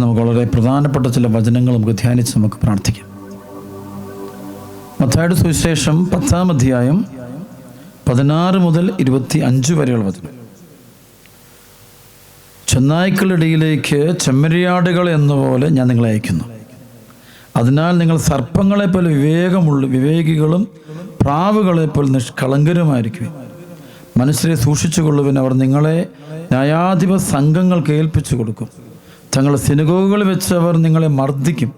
നമുക്ക് വളരെ പ്രധാനപ്പെട്ട ചില വചനങ്ങൾ നമുക്ക് ധ്യാനിച്ച് നമുക്ക് പ്രാർത്ഥിക്കാം. മത്തായിയുടെ സുവിശേഷം 10-ാം അധ്യായം 16 മുതൽ 25 വരെയുള്ള വചനം. ചെന്നായ്ക്കളുടെ ഇടയിലേക്ക് ചെമ്മരിയാടുകൾ എന്ന പോലെ ഞാൻ നിങ്ങളെ അയക്കുന്നു. അതിനാൽ നിങ്ങൾ സർപ്പങ്ങളെപ്പോലെ വിവേകികളും പ്രാവുകളെപ്പോലെ നിഷ്കളങ്കരുമായിരിക്കും. മനുഷ്യരെ സൂക്ഷിച്ചുകൊള്ളുവിൻ. അവർ നിങ്ങളെ ന്യായാധിപ സംഘങ്ങൾക്ക് ഏൽപ്പിച്ചു കൊടുക്കും. തങ്ങളുടെ സിനഗോഗുകളിൽ വെച്ച് അവർ നിങ്ങളെ മർദ്ദിക്കും.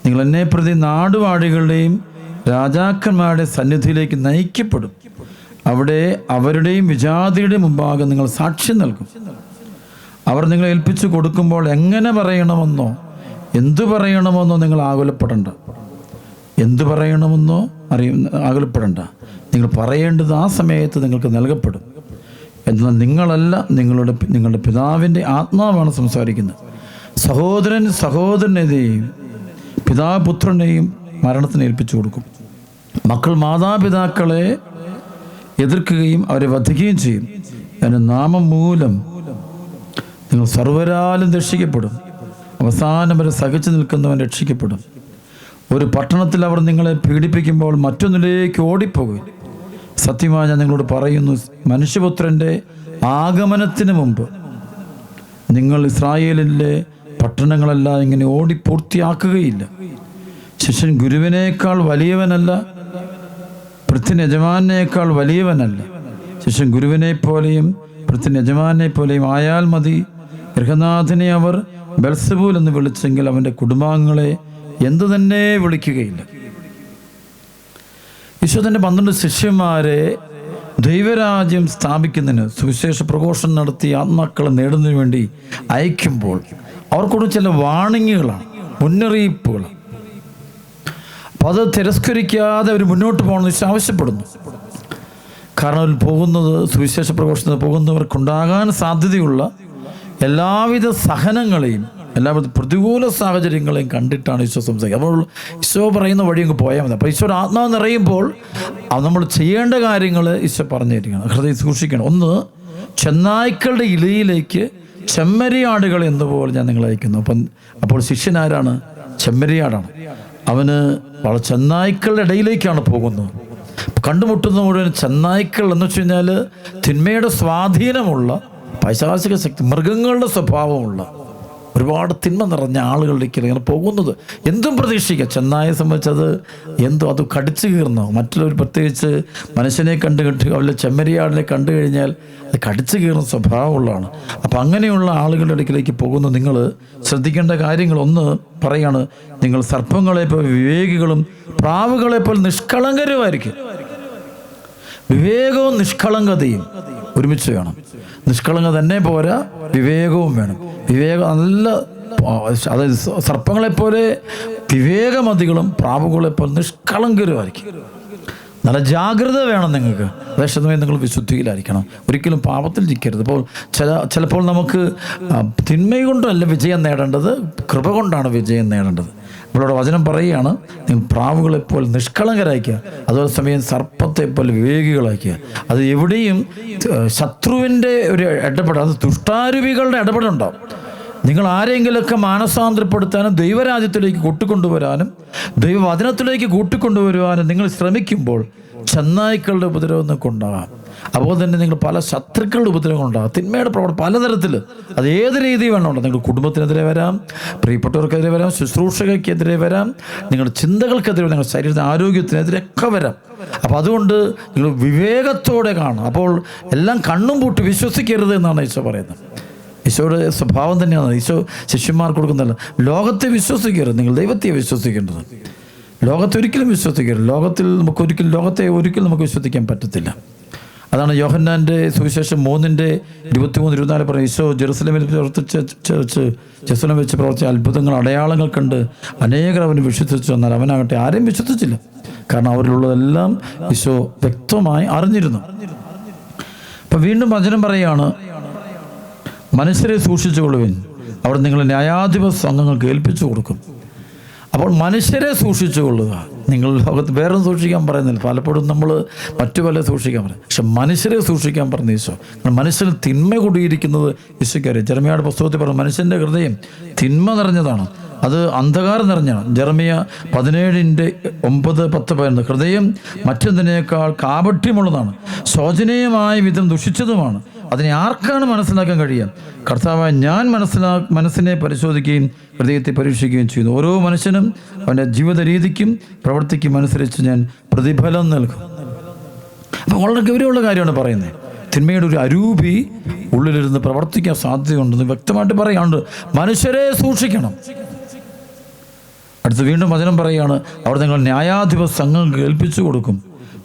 നിങ്ങൾ എന്നെ പ്രതി നാടുവാഴികളുടെയും രാജാക്കന്മാരുടെ സന്നിധിയിലേക്ക് നയിക്കപ്പെടും. അവിടെ അവരുടെയും വിജാതിയുടെയും മുമ്പാകെ നിങ്ങൾ സാക്ഷ്യം നൽകും. അവർ നിങ്ങളെ ഏൽപ്പിച്ചു കൊടുക്കുമ്പോൾ എങ്ങനെ പറയണമെന്നോ എന്തു പറയണമെന്നോ നിങ്ങൾ ആകുലപ്പെടേണ്ട. എന്തു പറയണമെന്നോ ആകുലപ്പെടേണ്ട. നിങ്ങൾ പറയേണ്ടത് ആ സമയത്ത് നിങ്ങൾക്ക് നൽകപ്പെടും. എന്നാൽ നിങ്ങളല്ല, നിങ്ങളുടെ പിതാവിൻ്റെ ആത്മാവാണ് സംസാരിക്കുന്നത്. സഹോദരൻ സഹോദരനെയും പിതാവ് പുത്രനെയും മരണത്തിന് ഏൽപ്പിച്ചു കൊടുക്കും. മക്കൾ മാതാപിതാക്കളെ എതിർക്കുകയും അവരെ വധിക്കുകയും ചെയ്യും. എൻ്റെ നാമം മൂലം നിങ്ങൾ സർവ്വരാലും രക്ഷിക്കപ്പെടും. അവസാനം വരെ സഹിച്ചു നിൽക്കുന്നവൻ രക്ഷിക്കപ്പെടും. ഒരു പട്ടണത്തിൽ അവർ നിങ്ങളെ പീഡിപ്പിക്കുമ്പോൾ മറ്റൊന്നിലേക്ക് ഓടിപ്പോകും. സത്യമായി ഞാൻ നിങ്ങളോട് പറയുന്നു, മനുഷ്യപുത്രൻ്റെ ആഗമനത്തിന് മുമ്പ് നിങ്ങൾ ഇസ്രായേലിലെ പട്ടണങ്ങളെല്ലാം ഇങ്ങനെ ഓടി പൂർത്തിയാക്കുകയില്ല. ശിഷ്യൻ ഗുരുവിനേക്കാൾ വലിയവനല്ല, ഭൃത്യൻ യജമാനേക്കാൾ വലിയവനല്ല. ശിഷ്യൻ ഗുരുവിനെ പോലെയും ഭൃത്യൻ യജമാനെ പോലെയും ആയാൽ മതി. ഗൃഹനാഥനെ അവർ ബെൽസബൂൽ എന്ന് വിളിച്ചെങ്കിൽ അവൻ്റെ കുടുംബാംഗങ്ങളെ എന്തു തന്നെ വിളിക്കുകയില്ല. ഈശോ തൻ്റെ 12 ശിഷ്യന്മാരെ ദൈവരാജ്യം സ്ഥാപിക്കുന്നതിന് സുവിശേഷ പ്രഘോഷണം നടത്തി ആത്മാക്കളെ നേടുന്നതിന് വേണ്ടി അയക്കുമ്പോൾ അവർക്കൂടെ ചില വാണിങ്ങുകളാണ്, മുന്നറിയിപ്പുകളാണ്. അപ്പോൾ അത് തിരസ്കരിക്കാതെ അവർ മുന്നോട്ട് പോകണമെന്ന് ഈശോ ആവശ്യപ്പെടുന്നു. കാരണം അവർ പോകുന്നത്, സുവിശേഷ പ്രഘോഷണത്തിന് പോകുന്നവർക്കുണ്ടാകാൻ സാധ്യതയുള്ള എല്ലാവിധ സഹനങ്ങളെയും എല്ലാവിധ പ്രതികൂല സാഹചര്യങ്ങളെയും കണ്ടിട്ടാണ് ഈശോ സംസാരിക്കുക. അപ്പോൾ ഈശോ പറയുന്ന വഴി അങ്ങ് പോയാൽ മതി. അപ്പോൾ ഈശോയുടെ ആത്മാവ് നിറയുമ്പോൾ നമ്മൾ ചെയ്യേണ്ട കാര്യങ്ങൾ ഈശോ പറഞ്ഞു തരികയാണ്. ഹൃദയം സൂക്ഷിക്കണം. ഒന്ന്, ചെന്നായ്ക്കളുടെ ഇലയിലേക്ക് ചെമ്മരിയാടുകൾ എന്നപോലെ ഞാൻ നിങ്ങളെ അയക്കുന്നു. അപ്പോൾ ശിഷ്യനാരാണ്? ചെമ്മരിയാടാണ്. അവന് ചെന്നായ്ക്കളുടെ ഇടയിലേക്കാണ് പോകുന്നത്. കണ്ടുമുട്ടുന്ന മുഴുവൻ ചെന്നായ്ക്കൾ എന്ന് വെച്ച് കഴിഞ്ഞാൽ തിന്മയുടെ സ്വാധീനമുള്ള പൈശാചിക ശക്തി, മൃഗങ്ങളുടെ സ്വഭാവമുള്ള ഒരുപാട് തിന്മ നിറഞ്ഞ ആളുകളിലേക്ക് ഇങ്ങനെ പോകുന്നത്. എന്തും പ്രതീക്ഷിക്കുക. ചെന്നായെ സംബന്ധിച്ചത് എന്തോ അത് കടിച്ചു കീറുന്നു. മറ്റുള്ളവർ പ്രത്യേകിച്ച് മനുഷ്യനെ അവരുടെ ചെമ്മരിയാടിനെ കണ്ടു കഴിഞ്ഞാൽ അത് കടിച്ചു കീറുന്ന സ്വഭാവമുള്ളതാണ്. അപ്പം അങ്ങനെയുള്ള ആളുകളുടെ അടുക്കിലേക്ക് പോകുന്ന നിങ്ങൾ ശ്രദ്ധിക്കേണ്ട കാര്യങ്ങൾ, ഒന്ന് പറയാണ്, നിങ്ങൾ സർപ്പങ്ങളെപ്പോലെ വിവേകികളും പ്രാവുകളെപ്പോലെ നിഷ്കളങ്കരുമായിരിക്കും. വിവേകവും നിഷ്കളങ്കതയും ഒരുമിച്ച് വേണം. നിഷ്കളങ്ക തന്നെ പോരാ, വിവേകവും വേണം. വിവേകം നല്ല, അതായത് സർപ്പങ്ങളെപ്പോലെ വിവേകമതികളും പ്രാവുകളെപ്പോലെ നിഷ്കളങ്കരുമായിരിക്കും. നല്ല ജാഗ്രത വേണം നിങ്ങൾക്ക്. അതേസമയം നിങ്ങൾ വിശുദ്ധിയിലായിരിക്കണം. ഒരിക്കലും പാപത്തിൽ ഇരിക്കരുത്. അപ്പോൾ ചിലപ്പോൾ നമുക്ക് തിന്മ കൊണ്ടല്ല വിജയം നേടേണ്ടത്, കൃപ കൊണ്ടാണ് വിജയം നേടേണ്ടത്. നമ്മളോട് വചനം പറയുകയാണ്, നിങ്ങൾ പ്രാവുകളെപ്പോലെ നിഷ്കളങ്കരാക്കുക, അതുപോലെ സമയം സർപ്പത്തെപ്പോലെ വിവേകികളാക്കുക. അത് എവിടെയും ശത്രുവിൻ്റെ ഒരു ഇടപെടൽ, അത് ദുഷ്ടാരൂപികളുടെ ഇടപെടുണ്ടാവും. നിങ്ങൾ ആരെങ്കിലുമൊക്കെ മാനസാന്തരപ്പെടുത്താനും ദൈവരാജ്യത്തിലേക്ക് കൂട്ടിക്കൊണ്ടുവരാനും ദൈവവചനത്തിലേക്ക് കൂട്ടിക്കൊണ്ടുവരുവാനും നിങ്ങൾ ശ്രമിക്കുമ്പോൾ ചെന്നായ്ക്കളുടെ ഉപദ്രവം നിങ്ങൾക്ക് ഉണ്ടാകാം. അതുപോലെ തന്നെ നിങ്ങൾ പല ശത്രുക്കളുടെ ഉപദ്രവം ഉണ്ടാകും. തിന്മയുടെ പ്രവർത്തനം പലതരത്തിൽ, അത് ഏത് രീതി വേണമുണ്ടോ. നിങ്ങൾ കുടുംബത്തിനെതിരെ വരാം, പ്രിയപ്പെട്ടവർക്കെതിരെ വരാം, ശുശ്രൂഷകർക്കെതിരെ വരാം, നിങ്ങളുടെ ചിന്തകൾക്കെതിരെ, നിങ്ങളുടെ ശരീരത്തിൻ്റെ ആരോഗ്യത്തിനെതിരെയൊക്കെ വരാം. അപ്പോൾ അതുകൊണ്ട് നിങ്ങൾ വിവേകത്തോടെ കാണും. അപ്പോൾ എല്ലാം കണ്ണും പൂട്ടി വിശ്വസിക്കരുത് എന്നാണ് ഈശോ പറയുന്നത്. ഈശോയുടെ സ്വഭാവം തന്നെയാണ് ഈശോ ശിഷ്യന്മാർക്ക് കൊടുക്കുന്നതല്ല. ലോകത്തെ വിശ്വസിക്കരുത്, നിങ്ങൾ ദൈവത്തെ വിശ്വസിക്കേണ്ടത്. ലോകത്തെ ഒരിക്കലും വിശ്വസിക്കരുത്. ലോകത്തെ ഒരിക്കലും നമുക്ക് വിശ്വസിക്കാൻ പറ്റത്തില്ല. അതാണ് യോഹന്നാൻ്റെ സുവിശേഷം 3:23-24 പറയും. ഈശോ ജെറുസലേമിൽ വെച്ച് പ്രവർത്തിച്ച അത്ഭുതങ്ങൾ, അടയാളങ്ങൾ കണ്ട് അനേകർ അവന് വിശ്വസിച്ചു. എന്നാൽ അവനാകട്ടെ ആരെയും വിശ്വസിച്ചില്ല. കാരണം അവരിലുള്ളതെല്ലാം ഈശോ വ്യക്തമായി അറിഞ്ഞിരുന്നു. അപ്പം വീണ്ടും വചനം പറയുകയാണ്, മനുഷ്യരെ സൂക്ഷിച്ചുകൊള്ളുവിൻ, അവർ നിങ്ങൾ ന്യായാധിപ സംഘങ്ങൾക്ക് ഏൽപ്പിച്ചു കൊടുക്കും. അപ്പോൾ മനുഷ്യരെ സൂക്ഷിച്ചുകൊള്ളുക. നിങ്ങൾ ലോകത്ത് വേറെ സൂക്ഷിക്കാൻ പറയുന്നില്ല. പലപ്പോഴും നമ്മൾ മറ്റു പല സൂക്ഷിക്കാൻ പറയും. പക്ഷെ മനുഷ്യരെ സൂക്ഷിക്കാൻ പറഞ്ഞ ഈശോ. മനുഷ്യന് തിന്മ കൂടിയിരിക്കുന്നത് ഈശോയ്ക്കറിയാം. ജെറമ്യായുടെ പുസ്തകത്തിൽ പറഞ്ഞു മനുഷ്യൻ്റെ ഹൃദയം തിന്മ നിറഞ്ഞതാണ്, അത് അന്ധകാരം നിറഞ്ഞാണ്. ജെറമ്യ 17:9-10 പറയുന്നത് ഹൃദയം മറ്റെന്തിനേക്കാൾ കാപട്യമുള്ളതാണ്, ശോചനീയമായ വിധം ദുഷിച്ചതുമാണ്, അതിനെ ആർക്കാണ് മനസ്സിലാക്കാൻ കഴിയുക? കർത്താവായ ഞാൻ മനസ്സിനെ പരിശോധിക്കുകയും ഹൃദയത്തെ പരീക്ഷിക്കുകയും ചെയ്യുന്നു. ഓരോ മനുഷ്യനും അവൻ്റെ ജീവിത രീതിക്കും പ്രവൃത്തിക്കും അനുസരിച്ച് ഞാൻ പ്രതിഫലം നൽകും. അപ്പം വളരെ ഗൗരവമുള്ള കാര്യമാണ് പറയുന്നത്. തിന്മയുടെ ഒരു അരൂപി ഉള്ളിലിരുന്ന് പ്രവർത്തിക്കാൻ സാധ്യതയുണ്ടെന്ന് വ്യക്തമായിട്ട് പറയാണ്ട് മനുഷ്യരെ സൂക്ഷിക്കണം. അടുത്ത് വീണ്ടും വചനം പറയുകയാണ്, അവർ നിങ്ങൾ ന്യായാധിപ സംഘങ്ങൾക്ക് ഏൽപ്പിച്ചു കൊടുക്കും,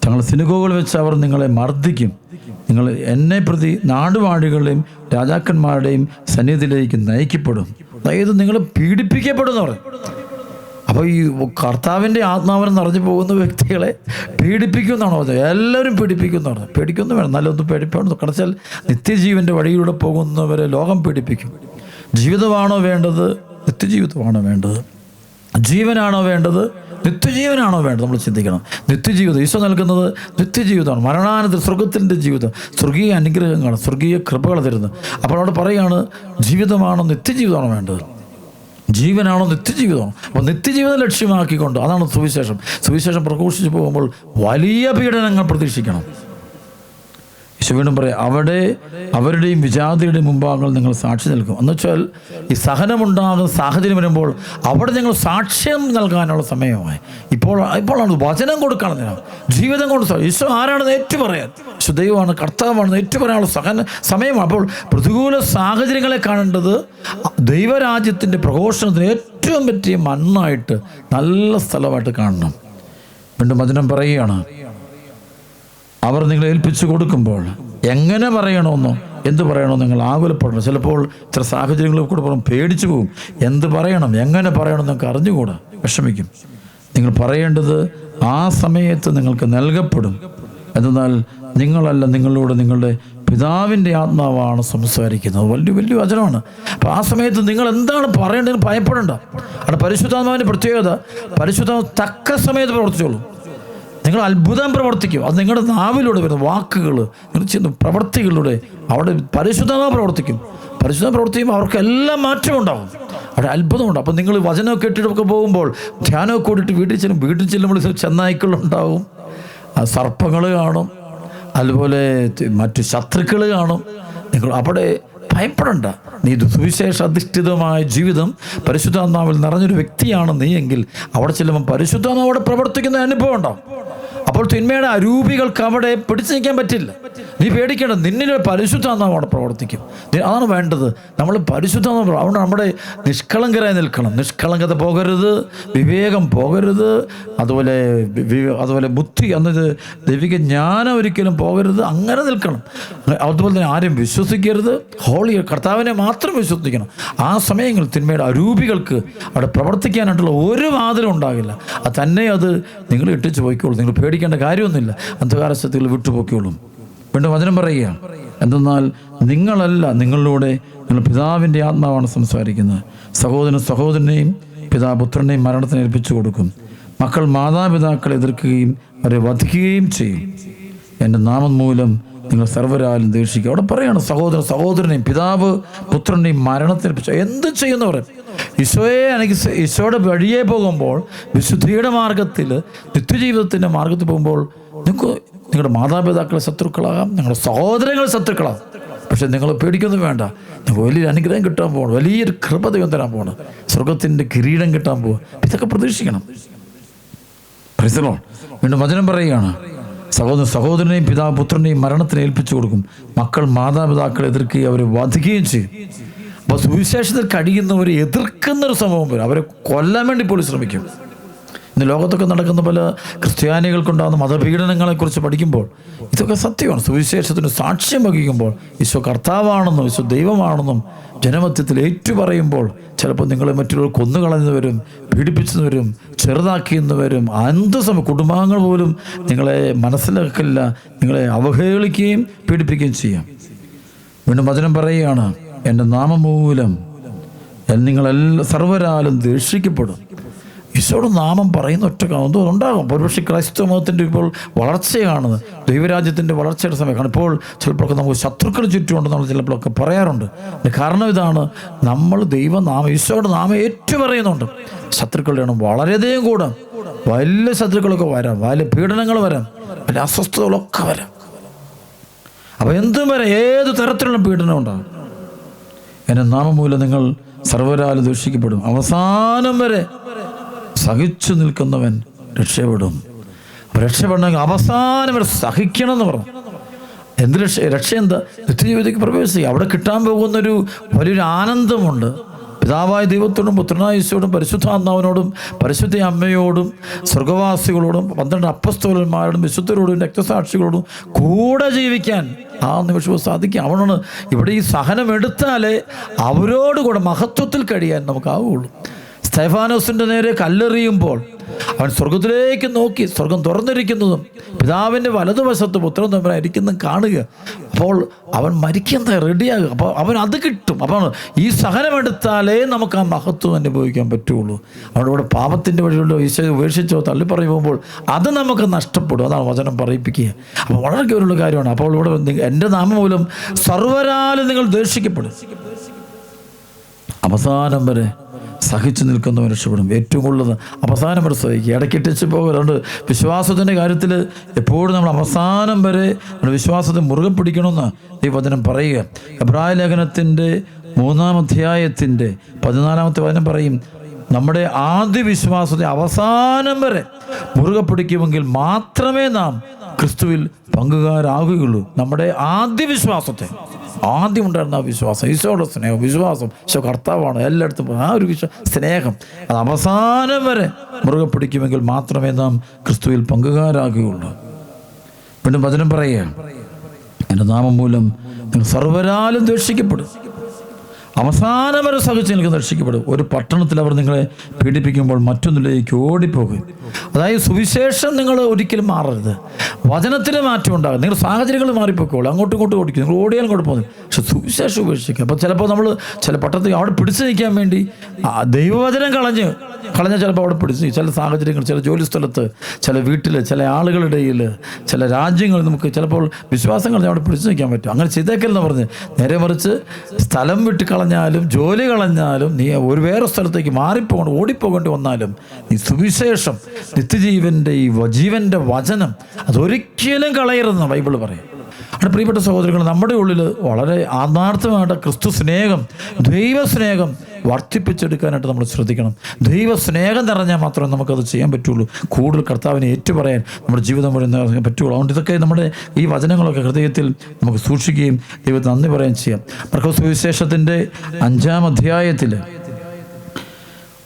തങ്ങളുടെ സിനഗോഗുകൾ വെച്ച് അവർ നിങ്ങളെ മർദ്ദിക്കും, നിങ്ങൾ എന്നെ പ്രതി നാടുവാഴികളുടെയും രാജാക്കന്മാരുടെയും സന്നിധിയിലേക്ക് നയിക്കപ്പെടും. അതായത് നിങ്ങൾ പീഡിപ്പിക്കപ്പെടുന്നവർ. അപ്പോൾ ഈ കർത്താവിൻ്റെ ആത്മാവിനെ നിറഞ്ഞു പോകുന്ന വ്യക്തികളെ പീഡിപ്പിക്കുമെന്നാണോ പറഞ്ഞത്? എല്ലാവരും പീഡിപ്പിക്കുന്നതാണ്. പേടിക്കൊന്നും വേണം, നല്ലൊന്നും പേടിപ്പാണെന്ന് കടച്ചാൽ നിത്യജീവൻ്റെ വഴിയിലൂടെ പോകുന്നവരെ ലോകം പീഡിപ്പിക്കും. ജീവിതമാണോ വേണ്ടത്? നിത്യജീവിതമാണോ വേണ്ടത്? ജീവനാണോ വേണ്ടത്? നിത്യജീവനാണോ വേണ്ടത്? നമ്മൾ ചിന്തിക്കണം. നിത്യജീവിതം ഈശോ നൽകുന്നത് നിത്യജീവിതമാണ്. മരണാനന്തര സ്വർഗത്തിൻ്റെ ജീവിതം, സ്വർഗീയ അനുഗ്രഹങ്ങളാണ്, സ്വർഗീയ കൃപകൾ തരുന്നത്. അപ്പോൾ അവിടെ പറയുകയാണ്, ജീവിതമാണോ നിത്യജീവിതമാണോ വേണ്ടത്? ജീവനാണോ നിത്യജീവിതമാണോ? അപ്പോൾ നിത്യജീവിതം ലക്ഷ്യമാക്കിക്കൊണ്ട് അതാണ് സുവിശേഷം. സുവിശേഷം പ്രഘോഷിച്ച് പോകുമ്പോൾ വലിയ പീഡനങ്ങൾ പ്രതീക്ഷിക്കണം. ഈശോ വീണ്ടും പറയാം, അവിടെ അവരുടെയും വിജാതിയുടെയും മുമ്പാകെ നിങ്ങൾ സാക്ഷി നിൽക്കും. എന്നുവെച്ചാൽ ഈ സഹനമുണ്ടാകുന്ന സാഹചര്യം വരുമ്പോൾ അവിടെ നിങ്ങൾ സാക്ഷ്യം നൽകാനുള്ള സമയമായി. ഇപ്പോഴാണ് വചനം കൊടുക്കണം, ജീവിതം കൊണ്ട്. ഈശോ ആരാണെന്ന് ഏറ്റുപറയാൻ, ഈശോ ദൈവമാണ്, കർത്താവാണെന്ന് ഏറ്റുപറയാനുള്ള സമയമാണ്. അപ്പോൾ പ്രതികൂല സാഹചര്യങ്ങളെ കാണേണ്ടത് ദൈവരാജ്യത്തിൻ്റെ പ്രഘോഷണത്തിന് ഏറ്റവും പറ്റിയ മണ്ണായിട്ട്, നല്ല സ്ഥലമായിട്ട് കാണണം. വീണ്ടും വചനം പറയുകയാണ്, അവർ നിങ്ങളെ ഏൽപ്പിച്ചു കൊടുക്കുമ്പോൾ എങ്ങനെ പറയണമെന്നോ എന്ത് പറയണമെന്നോ നിങ്ങൾ ആകുലപ്പെടണം. ചിലപ്പോൾ ചില സാഹചര്യങ്ങളിൽ കൂടെ പോകും, പേടിച്ചു പോകും. എന്ത് പറയണം, എങ്ങനെ പറയണം എന്നൊക്കെ അറിഞ്ഞുകൂടാ, വിഷമിക്കും. നിങ്ങൾ പറയേണ്ടത് ആ സമയത്ത് നിങ്ങൾക്ക് നൽകപ്പെടും. എന്നാൽ നിങ്ങളല്ല, നിങ്ങളോട് നിങ്ങളുടെ പിതാവിൻ്റെ ആത്മാവാണ് സംസാരിക്കുന്നത്. വലിയ വചനമാണ്. അപ്പോൾ ആ സമയത്ത് നിങ്ങൾ എന്താണ് പറയേണ്ടതെന്ന് ഭയപ്പെടേണ്ട. അവിടെ പരിശുദ്ധാത്മാവിൻ്റെ പ്രത്യേകത, പരിശുദ്ധാത്മാവ് തക്ക സമയത്ത് പ്രവർത്തിച്ചോളൂ. നിങ്ങൾ അത്ഭുതം പ്രവർത്തിക്കും. അത് നിങ്ങളുടെ നാവിലൂടെ വരുന്ന വാക്കുകൾ, നിങ്ങൾ ചെയ്യുന്ന പ്രവർത്തികളിലൂടെ അവിടെ പരിശുദ്ധമായി പ്രവർത്തിക്കും. പരിശുദ്ധം പ്രവർത്തിക്കുമ്പോൾ അവർക്കെല്ലാം മാറ്റമുണ്ടാകും, അവിടെ അത്ഭുതമുണ്ടാകും. അപ്പം നിങ്ങൾ വചനമൊക്കെ ഇട്ടിട്ടൊക്കെ പോകുമ്പോൾ ധ്യാനമൊക്കെ കൂടിയിട്ട് വീട്ടിൽ ചെല്ലുമ്പോൾ ചെന്നായ്ക്കളുണ്ടാവും, സർപ്പങ്ങൾ കാണും, അതുപോലെ മറ്റു ശത്രുക്കൾ കാണും. നിങ്ങൾ അവിടെ ഭയപ്പെടണ്ട. നീ സുവിശേഷ അധിഷ്ഠിതമായ ജീവിതം പരിശുദ്ധാത്മാവിൽ നിറഞ്ഞൊരു വ്യക്തിയാണ് നീ എങ്കിൽ അവിടെ ചെല്ലുമ്പോൾ പരിശുദ്ധാത്മാവ് അവിടെ പ്രവർത്തിക്കുന്ന അനുഭവം ഉണ്ടാവും. അപ്പോൾ തിന്മയുടെ അരൂപികൾക്ക് അവിടെ പിടിച്ചു നിൽക്കാൻ പറ്റില്ല. നീ പേടിക്കേണ്ട, നിന്നിൽ പരിശുദ്ധാത്മാവ് അവിടെ പ്രവർത്തിക്കും. അതാണ് വേണ്ടത്. നമ്മൾ പരിശുദ്ധാത്മാവ്, അതുകൊണ്ട് നമ്മുടെ നിഷ്കളങ്കരായി നിൽക്കണം. നിഷ്കളങ്കത പോകരുത്, വിവേകം പോകരുത്, അതുപോലെ ബുദ്ധി എന്നത് ദൈവിക ജ്ഞാനം ഒരിക്കലും പോകരുത്. അങ്ങനെ നിൽക്കണം. അതുപോലെ തന്നെ ആരും വിശ്വസിക്കരുത്, ഹോളി കർത്താവിനെ മാത്രം വിശ്വസിക്കണം. ആ സമയങ്ങളിൽ തിന്മയുടെ അരൂപികൾക്ക് അവിടെ പ്രവർത്തിക്കാനായിട്ടുള്ള ഒരു വാതിലും ഉണ്ടാകില്ല. അത് തന്നെ അത് നിങ്ങൾ ഇട്ടിച്ച് പോയിക്കോളൂ. നിങ്ങൾ പേടിക്കേണ്ട കാര്യമൊന്നുമില്ല. അന്ധകാരശക്തികൾ വിട്ടുപോയിക്കോളും. വീണ്ടും വചനം പറയുക, എന്തെന്നാൽ നിങ്ങളല്ല, നിങ്ങളിലൂടെ നിങ്ങൾ പിതാവിൻ്റെ ആത്മാവാണ് സംസാരിക്കുന്നത്. സഹോദരനെയും പിതാപുത്രനെയും മരണത്തിന് ഏൽപ്പിച്ചു കൊടുക്കും. മക്കൾ മാതാപിതാക്കളെ എതിർക്കുകയും അവരെ വധിക്കുകയും ചെയ്യും. എൻ്റെ നാമം മൂലം നിങ്ങൾ സർവ്വരാലും ദേഷിക്കുക. അവിടെ പറയാണ്, സഹോദരനെയും പിതാവ് പുത്രനെയും മരണത്തിനേൽപ്പിച്ചു. എന്ത് ചെയ്യുന്നവർ ഈശോയുടെ വഴിയെ പോകുമ്പോൾ, വിശുദ്ധിയുടെ മാർഗത്തിൽ, നിത്യജീവിതത്തിൻ്റെ മാർഗത്തിൽ പോകുമ്പോൾ നിങ്ങൾക്ക് നിങ്ങളുടെ മാതാപിതാക്കളെ ശത്രുക്കളാകാം, നിങ്ങളുടെ സഹോദരങ്ങൾ ശത്രുക്കളാകാം. പക്ഷെ നിങ്ങൾ പേടിക്കൊന്നും വേണ്ട. നിങ്ങൾക്ക് വലിയൊരു അനുഗ്രഹം കിട്ടാൻ പോകണം, വലിയൊരു കൃപ ദൈവം തരാൻ പോകണം, സ്വർഗത്തിൻ്റെ കിരീടം കിട്ടാൻ പോകുക. ഇതൊക്കെ പ്രതീക്ഷിക്കണം. വീണ്ടും വചനം പറയുകയാണ്, സഹോദരനെയും പിതാവ് പുത്രനെയും മരണത്തിന് ഏൽപ്പിച്ചു കൊടുക്കും. മക്കൾ മാതാപിതാക്കളെ എതിർക്കുകയും അവരെ വധിക്കുകയും ചെയ്യും. അപ്പോൾ സുവിശേഷത്തിൽ കഴിയുന്നവരെ എതിർക്കുന്നൊരു സംഭവം വരും. അവരെ കൊല്ലാൻ വേണ്ടി പോലും ശ്രമിക്കും. ഇന്ന് ലോകത്തൊക്കെ നടക്കുന്ന പല ക്രിസ്ത്യാനികൾക്കുണ്ടാകുന്ന മതപീഡനങ്ങളെക്കുറിച്ച് പഠിക്കുമ്പോൾ ഇതൊക്കെ സത്യമാണ്. സുവിശേഷത്തിന് സാക്ഷ്യം വഹിക്കുമ്പോൾ ഈശോ കർത്താവാണെന്നും ഈശോ ദൈവമാണെന്നും ജനമധ്യത്തിൽ ഏറ്റുപറയുമ്പോൾ ചിലപ്പോൾ നിങ്ങളെ മറ്റുള്ളവർ കൊന്നുകളഞ്ഞവരും പീഡിപ്പിച്ചവരും ചെറുതാക്കിയെന്നവരും അന്തസമയം കുടുംബാംഗങ്ങൾ പോലും നിങ്ങളെ മനസ്സിലാക്കില്ല, നിങ്ങളെ അവഹേളിക്കുകയും പീഡിപ്പിക്കുകയും ചെയ്യാം. വീണ്ടും വചനം പറയുകയാണ്, എൻ്റെ നാമം മൂലം നിങ്ങളെല്ലാം സർവ്വരാലും ദേഷിക്കപ്പെടും. ഈശോയുടെ നാമം പറയുന്ന ഒറ്റ എന്തോ ഉണ്ടാകും. ഒരുപക്ഷെ ക്രൈസ്തവ മതത്തിൻ്റെ ഇപ്പോൾ വളർച്ചയാണ്, ദൈവരാജ്യത്തിൻ്റെ വളർച്ചയുടെ സമയമാണ്. ഇപ്പോൾ ചിലപ്പോഴൊക്കെ നമുക്ക് ശത്രുക്കൾ ചുറ്റുമുണ്ടെന്നുള്ള ചിലപ്പോഴൊക്കെ പറയാറുണ്ട്. കാരണം ഇതാണ്, നമ്മൾ ദൈവനാമം, ഈശോയുടെ നാമം ഏറ്റുപറയുന്നുണ്ട്. ശത്രുക്കളുടെ എണ്ണം വളരെയധികം കൂടാം. വലിയ ശത്രുക്കളൊക്കെ വരാം, വലിയ പീഡനങ്ങൾ വരാം, വലിയ അസ്വസ്ഥതകളൊക്കെ വരാം. അപ്പോൾ എന്തും വരാം, ഏത് തരത്തിലുള്ള പീഡനം ഉണ്ടാകും. എൻ്റെ നാമം മൂലം നിങ്ങൾ സർവ്വരാലും ദൂഷിക്കപ്പെടും, അവസാനം വരെ സഹിച്ചു നിൽക്കുന്നവൻ രക്ഷപ്പെടും. രക്ഷപ്പെടണമെങ്കിൽ അവസാനം വരെ സഹിക്കണം എന്ന് പറഞ്ഞു. എന്ത് രക്ഷ എന്താ? നിത്യജീവിതത്തിലേക്ക് പ്രവേശിക്കുക. അവിടെ കിട്ടാൻ പോകുന്നൊരു വലിയൊരു ആനന്ദമുണ്ട്. പിതാവായ ദൈവത്തോടും പുത്രനായ ഈശോയോടും പരിശുദ്ധാത്മാവിനോടും പരിശുദ്ധ അമ്മയോടും സ്വർഗവാസികളോടും 12 അപ്പസ്തോലന്മാരോടും വിശുദ്ധരോടും രക്തസാക്ഷികളോടും കൂടെ ജീവിക്കാൻ ആ നിമിഷവും സാധിക്കും. അവനാണ് ഇവിടെ ഈ സഹനം എടുത്താലേ അവരോടുകൂടെ മഹത്വത്തിൽ കഴിയാൻ നമുക്കാവുള്ളൂ. സ്തെഫാനോസിൻ്റെ നേരെ കല്ലെറിയുമ്പോൾ അവൻ സ്വർഗത്തിലേക്ക് നോക്കി, സ്വർഗം തുറന്നിരിക്കുന്നതും പിതാവിൻ്റെ വലതുവശത്ത് പുത്രൻ തമ്മിൽ ഇരിക്കുന്നതും കാണുക. അപ്പോൾ അവൻ മരിക്കാൻ റെഡിയാകുക. അപ്പോൾ അവൻ അത് കിട്ടും. അപ്പോൾ ഈ സഹനമെടുത്താലേ നമുക്ക് ആ മഹത്വം അനുഭവിക്കാൻ പറ്റുള്ളൂ. അവിടെ പാപത്തിൻ്റെ വഴിയുള്ള ഈശോ ഉപേക്ഷിച്ചോ തള്ളി പറയുമ്പോൾ അത് നമുക്ക് നഷ്ടപ്പെടും. അതാണ് വചനം പറയിപ്പിക്കുക. അപ്പോൾ വളരെ ഗൗരവമുള്ള കാര്യമാണ്. അപ്പോൾ ഇവിടെ എൻ്റെ നാമം മൂലം സർവ്വരാലും നിങ്ങൾ ദേഷിക്കപ്പെടും, അവസാനം വരെ സഹിച്ചു നിൽക്കുന്നവൻ രക്ഷപ്പെടും. ഏറ്റവും കൂടുതൽ അവസാനം വരെ സഹിക്കുക. ഇടയ്ക്കിട്ടിച്ച് പോകലുണ്ട്. വിശ്വാസത്തിൻ്റെ കാര്യത്തിൽ എപ്പോഴും നമ്മൾ അവസാനം വരെ വിശ്വാസത്തെ മുറുകെ പിടിക്കണമെന്ന് ഈ വചനം പറയുക. എബ്രായ ലേഖനത്തിൻ്റെ 3-ാം അധ്യായത്തിൻ്റെ 14-ാമത്തെ വചനം പറയും, നമ്മുടെ ആദ്യ വിശ്വാസത്തെ അവസാനം വരെ മുറുകെ പിടിക്കുമെങ്കിൽ മാത്രമേ നാം ക്രിസ്തുവിൽ പങ്കുകാരാകുകയുള്ളൂ. നമ്മുടെ ആദ്യ വിശ്വാസത്തെ, ആദ്യം ഉണ്ടായിരുന്ന ആ വിശ്വാസം, ഈശോയുടെ സ്നേഹം, വിശ്വാസം, ഈശോ കർത്താവാണ് എല്ലായിടത്തും, ആ ഒരു സ്നേഹം അത് അവസാനം വരെ മുറുകെ പിടിക്കുമെങ്കിൽ മാത്രമേ നാം ക്രിസ്തുവിൽ പങ്കുകാരാകുകയുള്ളൂ. വീണ്ടും വചനം പറയുക, എൻ്റെ നാമം മൂലം നിങ്ങൾ സർവ്വരാലും ദ്വേഷിക്കപ്പെടും, അവസാനം വരെ സഹിച്ച് നിങ്ങൾക്ക് രക്ഷിക്കപ്പെടും. ഒരു പട്ടണത്തിൽ അവർ നിങ്ങളെ പീഡിപ്പിക്കുമ്പോൾ മറ്റൊന്നിലേക്ക് ഓടിപ്പോകും. അതായത് സുവിശേഷം നിങ്ങൾ ഒരിക്കലും മാറരുത്. വചനത്തിന് മാറ്റം ഉണ്ടാകും. നിങ്ങൾ സാഹചര്യങ്ങൾ മാറിപ്പോക്കോളൂ, അങ്ങോട്ടും ഇങ്ങോട്ടും ഓടിക്കും, നിങ്ങൾ ഓടിയാലും കുഴപ്പമൊന്നും. പക്ഷെ സുവിശേഷം ഉപേക്ഷിക്കുക. അപ്പോൾ ചിലപ്പോൾ നമ്മൾ ചില പട്ടണത്തിൽ അവിടെ പിടിച്ചു നിൽക്കാൻ വേണ്ടി ദൈവവചനം കളഞ്ഞ് ചിലപ്പോൾ അവിടെ പിടിച്ച് ചില സാഹചര്യങ്ങൾ, ചില ജോലി സ്ഥലത്ത്, ചില വീട്ടിൽ, ചില ആളുകളുടെ ഇടയിൽ, ചില രാജ്യങ്ങളിൽ നമുക്ക് ചിലപ്പോൾ വിശ്വാസം കളഞ്ഞ് അവിടെ പിടിച്ചു നിൽക്കാൻ പറ്റും. അങ്ങനെ ചെയ്തേക്കല്ലെന്ന് പറഞ്ഞ് നേരെ മറിച്ച് സ്ഥലം വിട്ട് കളഞ്ഞാലും ജോലി കളഞ്ഞാലും നീ ഒരു വേറെ സ്ഥലത്തേക്ക് ഓടിപ്പോകേണ്ടി വന്നാലും ഈ സുവിശേഷം, നിത്യജീവൻ്റെ ഈ ജീവൻ്റെ വചനം അതൊരിക്കലും കളയരുതെന്ന് ബൈബിൾ പറയും. അവിടെ പ്രിയപ്പെട്ട സഹോദരങ്ങൾ, നമ്മുടെ ഉള്ളിൽ വളരെ ആത്മാർത്ഥമായിട്ട് ക്രിസ്തു സ്നേഹം, ദൈവസ്നേഹം വർദ്ധിപ്പിച്ചെടുക്കാനായിട്ട് നമ്മൾ ശ്രദ്ധിക്കണം. ദൈവസ്നേഹം നിറഞ്ഞാൽ മാത്രമേ നമുക്കത് ചെയ്യാൻ പറ്റുള്ളൂ. കൂടുതൽ കർത്താവിനെ ഏറ്റുപറയാൻ നമ്മുടെ ജീവിതം വഴി പറ്റുള്ളൂ. അതുകൊണ്ട് ഇതൊക്കെ നമ്മുടെ ഈ വചനങ്ങളൊക്കെ ഹൃദയത്തിൽ നമുക്ക് സൂക്ഷിക്കുകയും ദൈവത്തിന് നന്ദി പറയുകയും ചെയ്യാം. മർക്കോസ് സുവിശേഷത്തിൻ്റെ 5-ാം അധ്യായത്തിൽ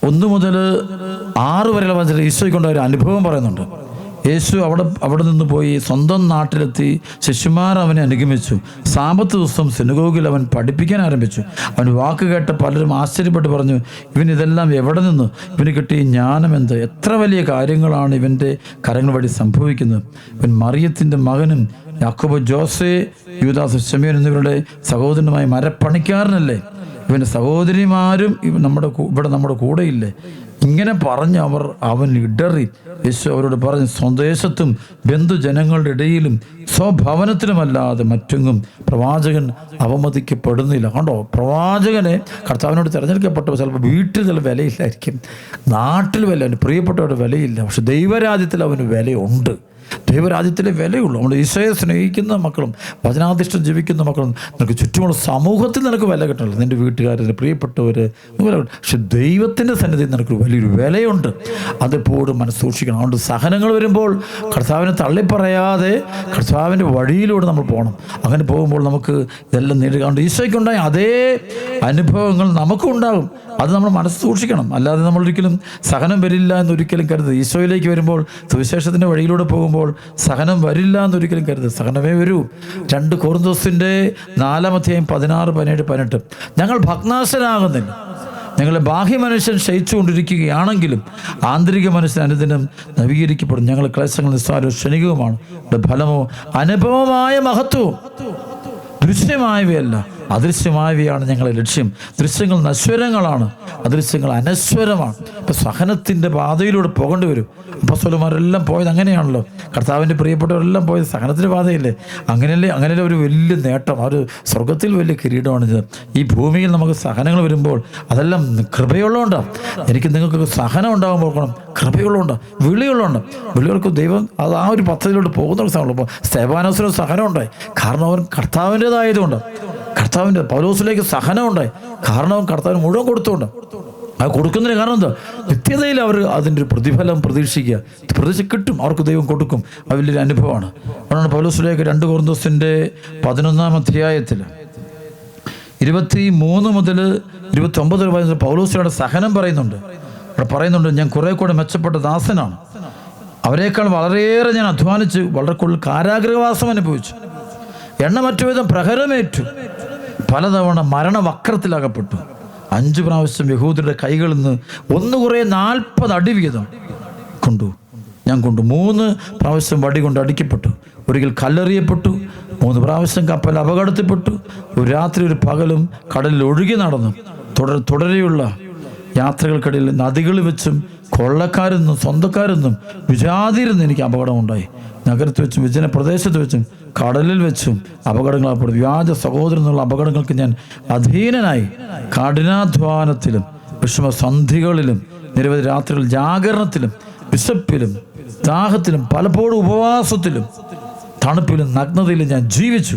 1 മുതൽ 6 വരെയുള്ള വചനത്തിൽ ഈശോയ്ക്കുണ്ട ഒരു അനുഭവം പറയുന്നുണ്ട്. യേശു അവിടെ നിന്ന് പോയി സ്വന്തം നാട്ടിലെത്തി. ശിഷ്യന്മാർ അവനെ അനുഗമിച്ചു. സാബത്ത് ദിവസം സിനഗോഗിൽ അവൻ പഠിപ്പിക്കാൻ ആരംഭിച്ചു. അവൻ വാക്ക് കേട്ട പലരും ആശ്ചര്യപ്പെട്ട് പറഞ്ഞു, ഇവൻ ഇതെല്ലാം എവിടെ നിന്ന്? ഇവന് കിട്ടിയ ജ്ഞാനം എന്ത്? എത്ര വലിയ കാര്യങ്ങളാണ് ഇവൻ്റെ കരങ്ങൾ വഴി സംഭവിക്കുന്നത്. ഇവൻ മറിയത്തിൻ്റെ മകനും യാക്കോബ്, ജോസേ, യൂദാസ്, ശമയോൻ എന്നിവരുടെ സഹോദരനുമായ മരപ്പണിക്കാരനല്ലേ? ഇവൻ്റെ സഹോദരിമാരും നമ്മുടെ കൂടെയില്ലേ? ഇങ്ങനെ പറഞ്ഞ് അവൻ ഇടറി. യേശു അവരോട് പറഞ്ഞു, സ്വദേശത്തും ബന്ധുജനങ്ങളുടെ ഇടയിലും സ്വഭവനത്തിലുമല്ലാതെ മറ്റെങ്ങും പ്രവാചകൻ അവമതിക്കപ്പെടുന്നില്ല. കണ്ടോ, പ്രവാചകനെ കർത്താവിനോട് തിരഞ്ഞെടുക്കപ്പെട്ടപ്പോൾ ചിലപ്പോൾ വീട്ടിൽ ചില വിലയില്ലായിരിക്കും, നാട്ടിൽ വില, പ്രിയപ്പെട്ടവരുടെ വിലയില്ല. പക്ഷെ ദൈവരാജ്യത്തിൽ അവന് വിലയുണ്ട്. ദൈവരാജ്യത്തിലെ വിലയുള്ളൂ. നമ്മൾ ഈശോയെ സ്നേഹിക്കുന്ന മക്കളും വചനാധിഷ്ഠം ജീവിക്കുന്ന മക്കളും നിനക്ക് ചുറ്റുമുള്ള സമൂഹത്തിൽ നിനക്ക് വില കിട്ടണല്ലോ. നിൻ്റെ വീട്ടുകാർ, നിൻ്റെ പ്രിയപ്പെട്ടവർ വില കിട്ടും. പക്ഷെ ദൈവത്തിൻ്റെ സന്നിധിയിൽ നിനക്ക് വലിയൊരു വിലയുണ്ട്. അതെപ്പോഴും മനസ്സൂക്ഷിക്കണം. അതുകൊണ്ട് സഹനങ്ങൾ വരുമ്പോൾ കർത്താവിനെ തള്ളിപ്പറയാതെ കർത്താവിൻ്റെ വഴിയിലൂടെ നമ്മൾ പോകണം. അങ്ങനെ പോകുമ്പോൾ നമുക്ക് ഇതെല്ലാം നേടുക. അതുകൊണ്ട് ഈശോയ്ക്കുണ്ടായ അതേ അനുഭവങ്ങൾ നമുക്കും ഉണ്ടാകും. അത് നമ്മൾ മനസ്സ് സൂക്ഷിക്കണം. അല്ലാതെ നമ്മളൊരിക്കലും സഹനം വരില്ല എന്നൊരിക്കലും കരുതരുത്. ഈശോയിലേക്ക് വരുമ്പോൾ, സുവിശേഷത്തിൻ്റെ വഴിയിലൂടെ പോകുമ്പോൾ സഹനം വരില്ല എന്നൊരിക്കലും കരുതരുത്. സഹനമേ വരൂ. 2 കൊരിന്തോസിൻ്റെ 4-ാം അധ്യായം 16, 17, 18 ഞങ്ങൾ ഭഗ്നാശരാകുന്നില്ല. ഞങ്ങളെ ബാഹ്യ മനുഷ്യൻ ക്ഷയിച്ചുകൊണ്ടിരിക്കുകയാണെങ്കിലും ആന്തരിക മനുഷ്യൻ അനുദിനം നവീകരിക്കപ്പെടും. ഞങ്ങൾ ക്ലേശങ്ങൾ നിസ്സാരവും ക്ഷണികവുമാണ്. ഫലമോ അനുഭവമായ മഹത്വവും ദൃശ്യമായവയല്ല, അദൃശ്യമായവയാണ് ഞങ്ങളെ ലക്ഷ്യം. ദൃശ്യങ്ങൾ നശ്വരങ്ങളാണ്, അദൃശ്യങ്ങൾ അനശ്വരമാണ്. ഇപ്പം സഹനത്തിൻ്റെ പാതയിലൂടെ പോകേണ്ടി വരും. അപ്പോസ്തലന്മാരെല്ലാം പോയത് അങ്ങനെയാണല്ലോ. കർത്താവിൻ്റെ പ്രിയപ്പെട്ടവരെല്ലാം പോയത് സഹനത്തിൻ്റെ പാതയില്ലേ. അങ്ങനെയല്ലേ ഒരു വലിയ നേട്ടം, ഒരു സ്വർഗത്തിൽ വലിയ കിരീടമാണിത്. ഈ ഭൂമിയിൽ നമുക്ക് സഹനങ്ങൾ വരുമ്പോൾ അതെല്ലാം കൃപയുള്ളതുകൊണ്ടാണ്. എനിക്ക് നിങ്ങൾക്ക് സഹനം ഉണ്ടാകാൻ പോകണം, കൃപയുള്ളതുകൊണ്ട്, വിളികൾക്ക് ദൈവം അത് ആ ഒരു പദ്ധതിയിലോട്ട് പോകുന്ന സമയമുള്ളൂ. ഇപ്പോൾ സ്തെഫാനോസിന് സഹനം ഉണ്ടായി, കാരണം അവൻ കർത്താവിൻ്റെതായതുകൊണ്ട്. കർത്താവിൻ്റെ പൗലോസിലേക്ക് സഹനം ഉണ്ടായി, കാരണം അവൻ കർത്താവിന് മുഴുവൻ കൊടുത്തുകൊണ്ട്. അത് കൊടുക്കുന്നതിന് കാരണം എന്താ? നിത്യതയിൽ അവർ അതിൻ്റെ ഒരു പ്രതിഫലം പ്രതീക്ഷിക്കുക. പ്രതീക്ഷ കിട്ടും, അവർക്ക് ദൈവം കൊടുക്കും. അത് വലിയൊരു അനുഭവമാണ്. അതുകൊണ്ട് പൗലോസിലേക്ക് 2 കൊരിന്ത്യസിൻ്റെ 11-ാം അധ്യായത്തിൽ 23 മുതൽ 29 വരെ പൗലോസിയുടെ സഹനം പറയുന്നുണ്ട്. അവിടെ പറയുന്നുണ്ട്, ഞാൻ കുറെ കൂടെ മെച്ചപ്പെട്ട ദാസനാണ്, അവരെക്കാൾ വളരെയേറെ ഞാൻ അധ്വാനിച്ച് വളരെ കൂടുതൽ കാരാഗ്രഹവാസം അനുഭവിച്ചു, എണ്ണമറ്റ വിധം പ്രഹരമേറ്റു, പലതവണ മരണവക്രത്തിലകപ്പെട്ടു, 5 പ്രാവശ്യം യഹൂദരുടെ കൈകളിൽ നിന്ന് ഒന്ന് കുറേ 40 അടി വീതം ഞാൻ കൊണ്ടു. 3 പ്രാവശ്യം വടി കൊണ്ട് അടിക്കപ്പെട്ടു, ഒരിക്കൽ കല്ലെറിയപ്പെട്ടു, 3 പ്രാവശ്യം കപ്പൽ അപകടത്തിൽപ്പെട്ടു, ഒരു രാത്രി ഒരു പകലും കടലിൽ ഒഴുകി നടന്നു. തുടരെയുള്ള യാത്രകൾക്കിടയിൽ നദികളിൽ വെച്ചും കൊള്ളക്കാരിൽ നിന്നും സ്വന്തക്കാരിൽ നിന്നും വിജാതിയിൽ നിന്നും എനിക്ക് അപകടമുണ്ടായി. നഗരത്തിൽ വെച്ചും വിജന പ്രദേശത്ത് വെച്ചും കടലിൽ വെച്ചും അപകടങ്ങളാണ്. വ്യാജ സഹോദരൻ എന്നുള്ള അപകടങ്ങൾക്ക് ഞാൻ അധീനനായി. കഠിനാധ്വാനത്തിലും വിഷമസന്ധികളിലും നിരവധി രാത്രികൾ ജാഗരണത്തിലും വിശപ്പിലും ദാഹത്തിലും പലപ്പോഴും ഉപവാസത്തിലും തണുപ്പിലും നഗ്നതയിലും ഞാൻ ജീവിച്ചു.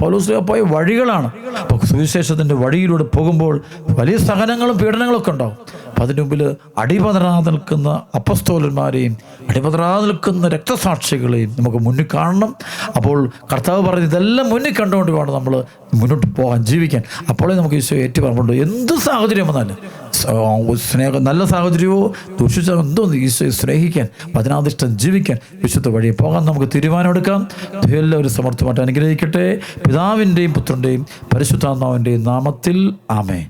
പൗലോസ് പോയ വഴികളാണ്. അപ്പോൾ സുവിശേഷത്തിൻ്റെ വഴിയിലൂടെ പോകുമ്പോൾ വലിയ സഹനങ്ങളും പീഡനങ്ങളൊക്കെ ഉണ്ടാവും. അപ്പം അതിന് മുമ്പിൽ അടിപതറാതെ നിൽക്കുന്ന അപ്പസ്തോലന്മാരെയും അടിപതറാതെ നിൽക്കുന്ന രക്തസാക്ഷികളെയും നമുക്ക് മുന്നിൽ കാണണം. അപ്പോൾ കർത്താവ് പറഞ്ഞ് ഇതെല്ലാം മുന്നിൽ കണ്ടുകൊണ്ട് വേണം നമ്മൾ മുന്നോട്ട് പോകാൻ, ജീവിക്കാൻ. അപ്പോഴേ നമുക്ക് ഈശോ ഏറ്റു പറഞ്ഞുകൊണ്ട് എന്ത് സാഹചര്യം വന്നാലും സ്നേഹം, നല്ല സാഹചര്യമോ ദൂഷിച്ചോ എന്തോ ഈശോയെ സ്നേഹിക്കാൻ, വചനാധിഷ്ഠം ജീവിക്കാൻ, വിശുദ്ധ വഴിയെ പോകാൻ നമുക്ക് തീരുമാനമെടുക്കാം. എല്ലാവരും സമർത്ഥമായിട്ട് അനുഗ്രഹിക്കട്ടെ. പിതാവിൻ്റെയും പുത്രൻ്റെയും പരിശുദ്ധാത്മാവിൻ്റെയും നാമത്തിൽ ആമേൻ.